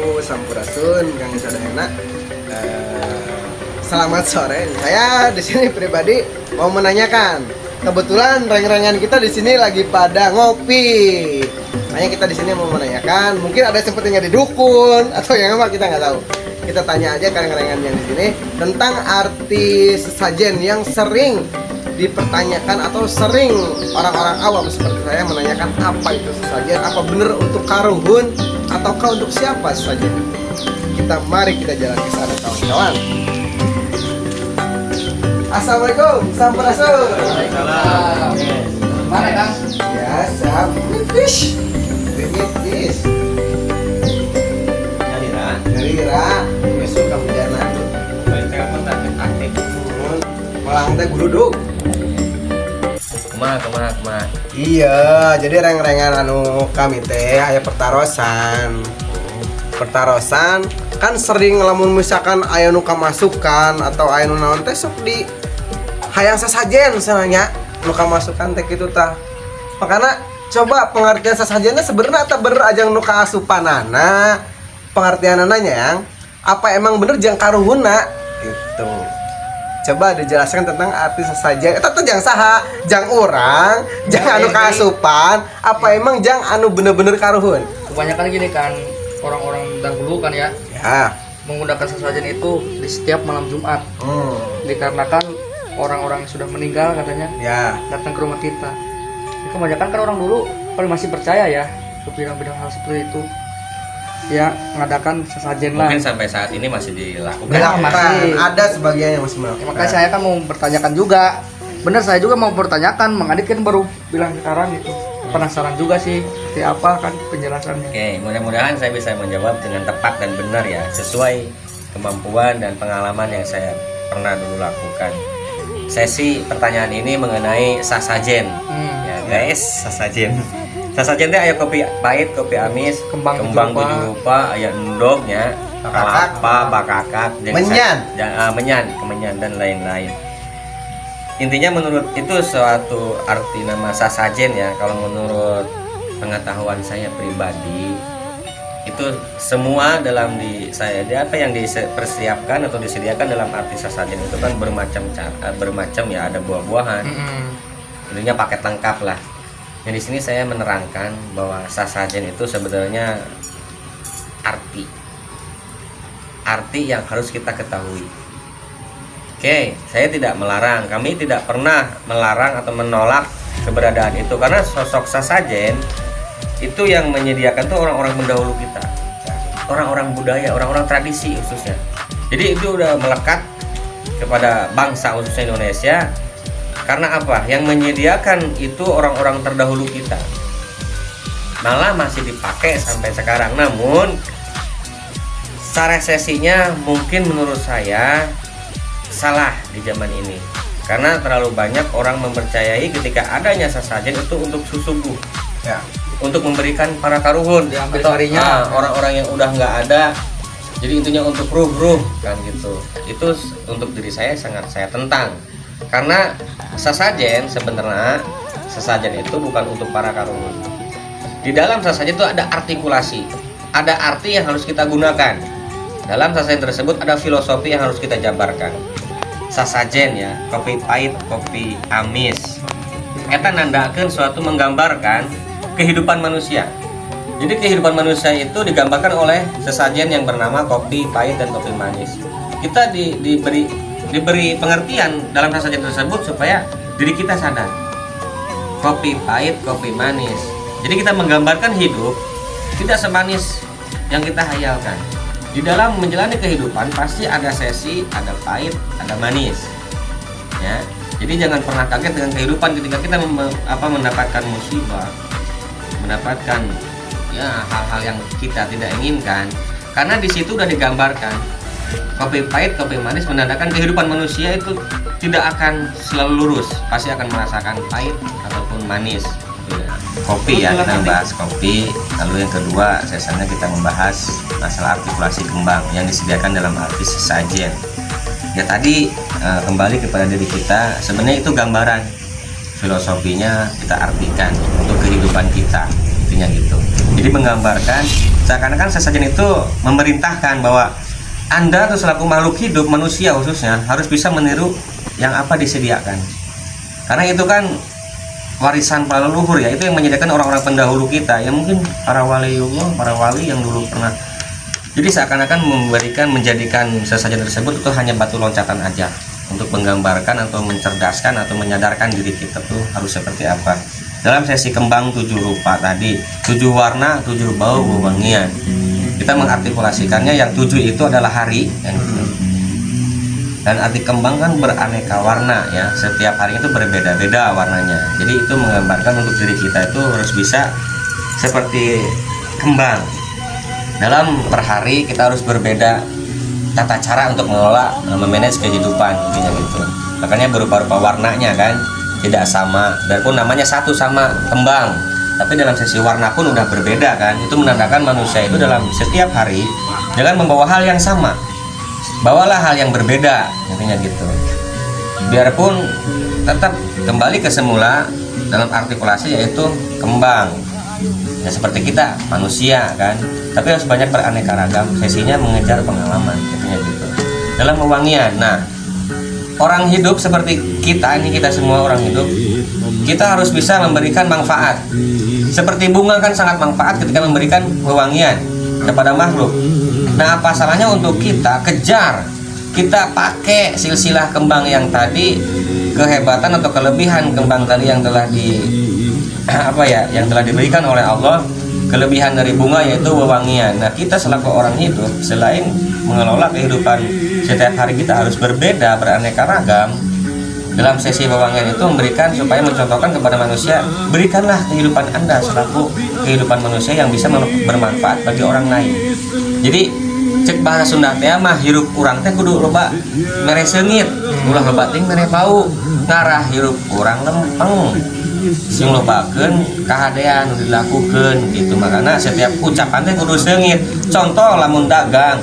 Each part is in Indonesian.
Sampurasun, Kang Sadayana. Selamat sore. Saya di sini pribadi mau menanyakan. Kebetulan reng-rengan kita di sini lagi pada ngopi. Makanya kita di sini mau menanyakan. Mungkin ada sepertinya di dukun atau yang apa kita nggak tahu. Kita tanya aja ke reng-rengan yang di sini tentang arti sesajen yang sering dipertanyakan atau sering orang-orang awam seperti saya menanyakan apa itu sesajen, apa benar untuk karuhun ataukah untuk siapa sesajen. Mari kita jalan ke sana kawan-kawan. Assalamualaikum, sampurasun. Waalaikumsalam. Mana Kang? Ya, sampish. Rimitis. Nyarira, besok kamu jalan. Baik telepon tak aktif. Malang teh guludug. Kemah. Iya, jadi reng-rengan anu kami teh aya pertarosan kan sering lamun misalkan aya nu kamasukan atau aya nu naon teh sok di hayang sasajen sananya nu kamasukan teh kitu tah. Makana coba pengertian sasajennya sebenarnya teh bener ajang nu kaasupanana pengertianana yang apa emang bener jang karuhuna gitu. Coba dijelaskan tentang arti sesajen. Eta teh jang saha? Jang orang, jang anu kaasupan, apa emang jang anu bener-bener karuhun? Kebanyakan gini kan, orang-orang dahulu kan ya, menggunakan sesajen itu di setiap malam Jumat. Dikarenakan orang-orang yang sudah meninggal katanya datang ke rumah kita. Kebanyakan kan orang dulu kalau masih percaya ya ke bidang-bidang hal seperti itu, ya mengadakan sesajen lah. Mungkin sampai saat ini masih dilakukan. Masih ada sebagian yang masih melakukan. Makanya saya kan mau bertanyakan juga. Bener, saya juga mau bertanyakan. Mang Adit kan baru bilang sekarang gitu. Penasaran juga sih seperti apa kan penjelasannya. Oke, mudah-mudahan saya bisa menjawab dengan tepat dan benar ya, sesuai kemampuan dan pengalaman yang saya pernah dulu lakukan. Sesi pertanyaan ini mengenai sasajen. Ya guys, sasajen. Sasajen teh aya kopi pahit, kopi amis, kembang tujuh rupa, aya endognya, kelapa, bakakak, menyan dan lain-lain. Intinya menurut itu suatu arti nama sasajen ya. Kalau menurut pengetahuan saya pribadi itu semua dalam apa yang dipersiapkan atau disediakan dalam arti sasajen itu kan bermacam ya, ada buah-buahan. Intinya paket lengkap lah. Yang di sini saya menerangkan bahwa sasajen itu sebenarnya arti yang harus kita ketahui. Oke, saya tidak melarang, kami tidak pernah melarang atau menolak keberadaan itu karena sosok sasajen itu yang menyediakan tuh orang-orang pendahulu kita, orang-orang budaya, orang-orang tradisi khususnya. Jadi itu udah melekat kepada bangsa khususnya Indonesia. Karena apa? Yang menyediakan itu orang-orang terdahulu kita. Malah masih dipakai sampai sekarang. Namun saresesinya mungkin menurut saya salah di zaman ini. Karena terlalu banyak orang mempercayai ketika adanya sesajen itu untuk susubuh. Untuk memberikan para karuhun. Orang-orang yang udah nggak ada. Jadi intinya untuk ruh-ruh kan gitu. Itu untuk diri saya sangat saya tentang. Karena sesajen itu bukan untuk para karuhun. Di dalam sesajen itu ada artikulasi, ada arti yang harus kita gunakan. Dalam sesajen tersebut ada filosofi yang harus kita jabarkan. Sesajen ya, kopi pahit, kopi amis. Eta nandakeun suatu menggambarkan kehidupan manusia. Jadi kehidupan manusia itu digambarkan oleh sesajen yang bernama kopi pahit dan kopi manis. Kita diberi pengertian dalam sesajen tersebut supaya diri kita sadar kopi pahit, kopi manis. Jadi kita menggambarkan hidup tidak semanis yang kita hayalkan. Di dalam menjalani kehidupan pasti ada sesi, ada pahit, ada manis ya. Jadi jangan pernah kaget dengan kehidupan ketika kita mendapatkan musibah, mendapatkan ya hal-hal yang kita tidak inginkan, karena di situ udah digambarkan kopi pahit, kopi manis menandakan kehidupan manusia itu tidak akan selalu lurus, pasti akan merasakan pahit ataupun manis. Kopi ya, kita membahas kopi. Lalu yang kedua sesanya kita membahas masalah artikulasi kembang yang disediakan dalam arti sesajen. Ya tadi kembali kepada diri kita, sebenarnya itu gambaran, filosofinya kita artikan untuk kehidupan kita, intinya gitu. Jadi menggambarkan Seakan-akan sesajen itu memerintahkan bahwa Anda tuh selaku makhluk hidup, manusia khususnya, harus bisa meniru yang apa disediakan. Karena itu kan warisan para leluhur ya, itu yang menyediakan orang-orang pendahulu kita, yang mungkin para waliullah, para wali yang dulu pernah. Jadi seakan-akan menjadikan sesajen tersebut itu hanya batu loncatan aja untuk menggambarkan atau mencerdaskan atau menyadarkan diri kita tuh harus seperti apa. Dalam sesi kembang 7 rupa tadi, 7 warna, 7 bau, wewangian. Kita mengartikulasikannya yang 7 itu adalah hari yang dan arti kembang kan beraneka warna ya, setiap hari itu berbeda-beda warnanya. Jadi itu menggambarkan untuk diri kita itu harus bisa seperti kembang. Dalam per hari kita harus berbeda tata cara untuk mengelola, memanage kehidupan intinya gitu. Makanya berupa-rupa warnanya kan tidak sama, biarpun namanya satu sama kembang, tapi dalam sesi warna pun udah berbeda kan. Itu menandakan manusia itu dalam setiap hari jangan membawa hal yang sama, bawalah hal yang berbeda intinya gitu. Biarpun tetap kembali ke semula dalam artikulasi yaitu kembang ya, seperti kita manusia kan, tapi harus banyak beraneka ragam, sesinya mengejar pengalaman intinya gitu. Dalam wewangian, nah orang hidup seperti kita ini, kita semua orang hidup, kita harus bisa memberikan manfaat. Seperti bunga kan sangat manfaat ketika memberikan wewangian kepada makhluk. Nah, apa salahnya untuk kita kejar, kita pakai silsilah kembang yang tadi, kehebatan atau kelebihan kembang tadi yang telah yang telah diberikan oleh Allah, kelebihan dari bunga yaitu wewangian. Nah, kita selaku orang hidup selain mengelola kehidupan setiap hari kita harus berbeda, beraneka ragam. Dalam sesi wewangian itu memberikan supaya mencontohkan kepada manusia, berikanlah kehidupan Anda selaku kehidupan manusia yang bisa bermanfaat bagi orang lain. Jadi cek bahasa Sunda teh mah hirup urang teh kudu loba mere seungit, ulah loba ting mere bau, ngarah hirup urang lempeng. Sing lobakeun kahadean dilakukeun gitu. Makanya setiap ucapan teh kudu seungit. Contoh lamun dagang.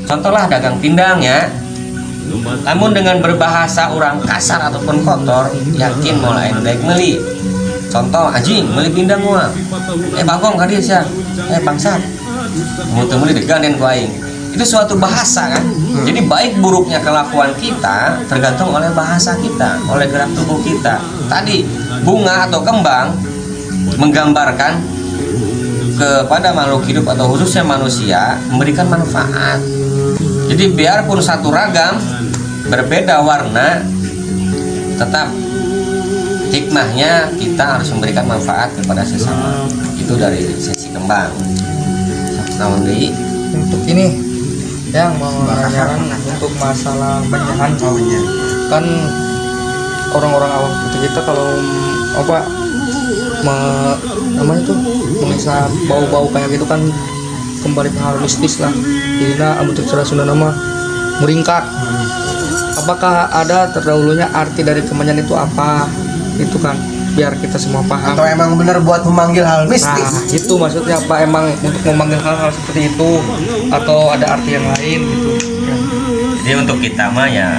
Contohlah dagang pindang ya. Namun dengan berbahasa orang kasar ataupun kotor, yakin mulai daek meuli. Contoh, anjing meuli pindang gua. Bagong ka dieu sia. Bangsat. Mun teu meuli deganen ku aing. Itu suatu bahasa kan. Jadi baik buruknya kelakuan kita tergantung oleh bahasa kita, oleh gerak tubuh kita. Tadi bunga atau kembang menggambarkan kepada makhluk hidup atau khususnya manusia memberikan manfaat. Jadi biarpun satu ragam berbeda warna, tetap hikmahnya kita harus memberikan manfaat kepada sesama. Itu dari sesi kembang. Namun untuk ini yang mau menanyakan untuk masalah penyahan kan orang-orang awam seperti kita kalau namanya tuh bisa bau-bau kayak gitu kan kembali ke hal mistis lah. Jadi untuk cara Sunda nama meringkat. Apakah ada terdahulunya arti dari kemenyan itu apa? Itu kan biar kita semua paham. Atau emang benar buat memanggil hal mistis? Nah, itu maksudnya apa? Emang untuk memanggil hal-hal seperti itu atau ada arti yang lain gitu? Jadi untuk kita mah ya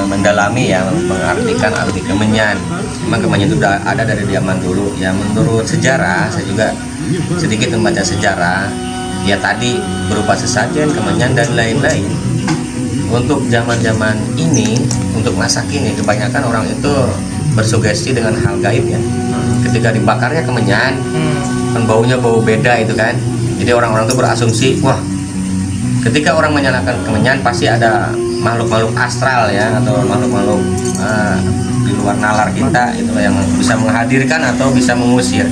mendalami ya, mengartikan arti kemenyan. Memang kemenyan itu sudah ada dari zaman dulu. Ya menurut sejarah, saya juga sedikit membaca sejarah. Ya tadi berupa sesajen, kemenyan dan lain-lain. Untuk zaman-zaman ini, untuk masa kini kebanyakan orang itu bersugesti dengan hal gaib ya. Ketika dibakarnya kemenyan, kan baunya bau beda itu kan. Jadi orang-orang itu berasumsi, wah, ketika orang menyalakan kemenyan pasti ada makhluk-makhluk astral ya, atau makhluk-makhluk di luar nalar kita itu yang bisa menghadirkan atau bisa mengusir.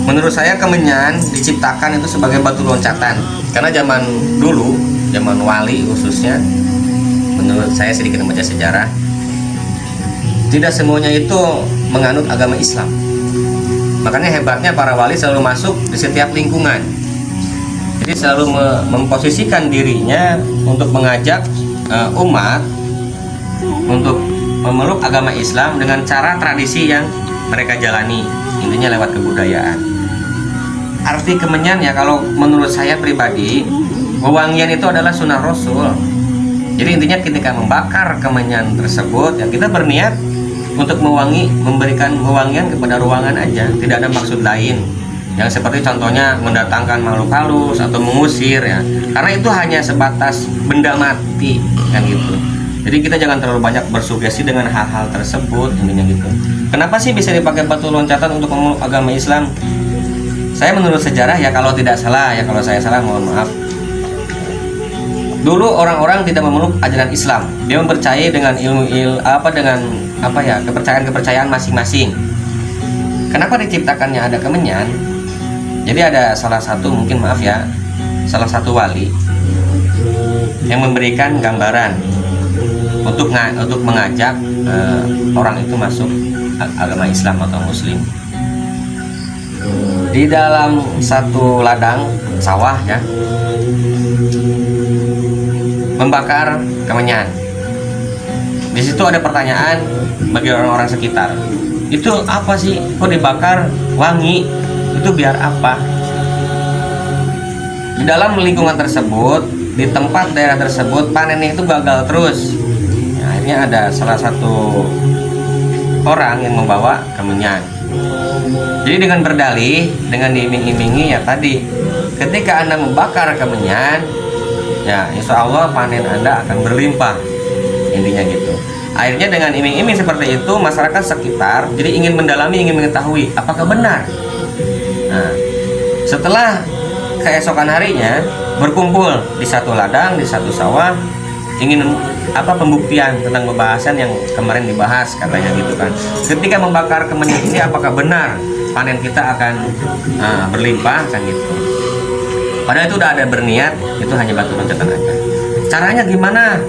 Menurut saya kemenyan diciptakan itu sebagai batu loncatan. Karena zaman dulu, zaman wali khususnya, menurut saya sedikit membaca sejarah, tidak semuanya itu menganut agama Islam. Makanya hebatnya para wali selalu masuk di setiap lingkungan. Jadi selalu memposisikan dirinya untuk mengajak umat untuk memeluk agama Islam dengan cara tradisi yang mereka jalani, intinya lewat kebudayaan. Arti kemenyan ya, kalau menurut saya pribadi, wewangian itu adalah sunnah Rasul. Jadi intinya ketika membakar kemenyan tersebut ya kita berniat untuk memberikan wewangian kepada ruangan aja, tidak ada maksud lain. yang seperti contohnya mendatangkan makhluk halus atau mengusir ya, karena itu hanya sebatas benda mati kan gitu. Jadi kita jangan terlalu banyak bersugesti dengan hal-hal tersebut intinya gitu. Kenapa sih bisa dipakai batu loncatan untuk memeluk agama Islam? Saya menurut sejarah ya, kalau tidak salah ya, kalau saya salah mohon maaf. Dulu orang-orang tidak memeluk ajaran Islam, dia mempercayai dengan kepercayaan masing-masing. Kenapa diciptakannya ada kemenyan? Jadi ada salah satu wali yang memberikan gambaran untuk mengajak orang itu masuk agama Islam atau Muslim. Di dalam satu ladang sawah ya, membakar kemenyan. Di situ ada pertanyaan bagi orang-orang sekitar. Itu apa sih? Kok dibakar wangi? Itu biar apa? Di dalam lingkungan tersebut, di tempat daerah tersebut, panennya itu gagal terus. Nah, akhirnya ada salah satu orang yang membawa kemenyan. Jadi dengan berdalih, dengan diiming-imingi ya tadi, ketika Anda membakar kemenyan, ya insya Allah panen Anda akan berlimpah. Intinya gitu. Akhirnya dengan iming-iming seperti itu, masyarakat sekitar jadi ingin mendalami, ingin mengetahui apakah benar. Nah, setelah keesokan harinya berkumpul di satu ladang, di satu sawah, ingin pembuktian tentang pembahasan yang kemarin dibahas katanya gitu kan. Ketika membakar kemenyan ini apakah benar panen kita akan berlimpah kan gitu. Padahal itu udah ada berniat, itu hanya batu loncatan aja. Caranya gimana?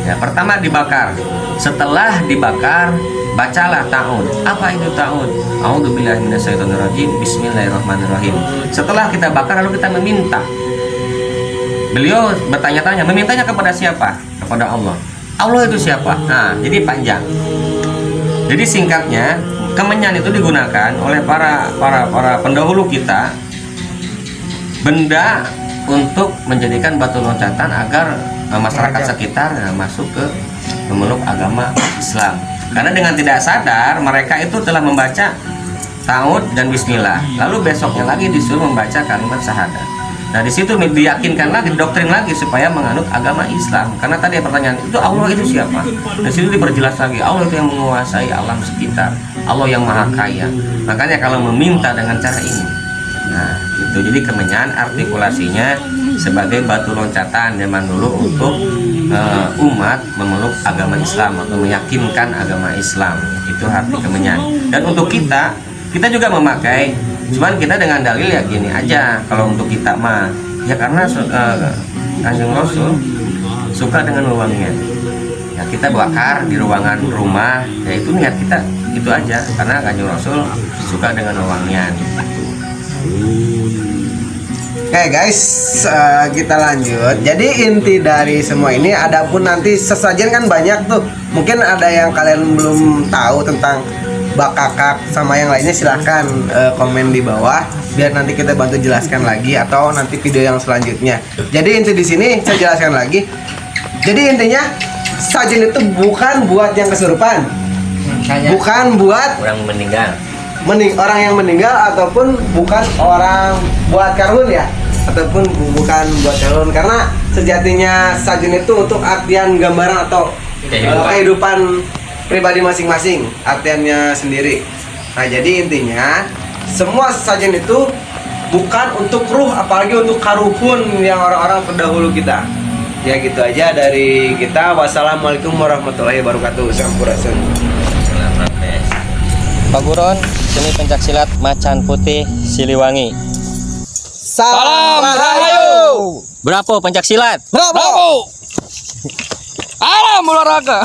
Ya, pertama dibakar. Setelah dibakar, bacalah ta'ud. Apa itu ta'ud? A'udzubillahi minasyaitonirrajim. Bismillahirrahmanirrahim. Setelah kita bakar lalu kita meminta. Beliau bertanya-tanya, memintanya kepada siapa? Kepada Allah. Allah itu siapa? Nah, jadi panjang. Jadi singkatnya, kemenyan itu digunakan oleh para pendahulu kita, benda untuk menjadikan batu loncatan agar masyarakat sekitar masuk ke memeluk agama Islam. Karena dengan tidak sadar mereka itu telah membaca ta'ud dan bismillah. Lalu besoknya lagi disuruh membaca kalimat syahadat. Nah di situ diyakinkan lagi, doktrin lagi supaya menganut agama Islam. Karena tadi pertanyaan itu Allah itu siapa? Di situ diperjelas lagi, Allah itu yang menguasai alam sekitar, Allah yang maha kaya. Makanya kalau meminta dengan cara ini, nah itu jadi kemenyan artikulasinya sebagai batu loncatan zaman dulu untuk umat memeluk agama Islam atau meyakinkan agama Islam. Itu arti kemenyan. Dan untuk kita juga memakai, cuman kita dengan dalil ya gini aja. Kalau untuk kita mah ya karena Kanjeng Rasul suka dengan wewangian. Ya kita bakar di ruangan rumah, ya itu niat kita itu aja, karena Kanjeng Rasul suka dengan wewangian. Oke guys, kita lanjut. Jadi inti dari semua ini, adapun nanti sesajen kan banyak tuh. Mungkin ada yang kalian belum tahu tentang bakakak sama yang lainnya, silahkan komen di bawah biar nanti kita bantu jelaskan lagi atau nanti video yang selanjutnya. Jadi inti di sini saya jelaskan lagi. Jadi intinya sajen itu bukan buat yang kesurupan, bukan buat Orang meninggal. orang yang meninggal, ataupun bukan orang buat karun ya, ataupun bukan buat karun, karena sejatinya sajen itu untuk artian gambaran atau kehidupan pribadi masing-masing, artiannya sendiri. Nah jadi intinya semua sajen itu bukan untuk ruh, apalagi untuk karuhun yang orang-orang pendahulu kita. Ya gitu aja dari kita. Wassalamualaikum warahmatullahi wabarakatuh. Sampurasun. Pak Buron, seni pencaksilat Macan Putih Siliwangi. Salam Rahayu. Bravo pencaksilat. Bravo. Alam olahraga.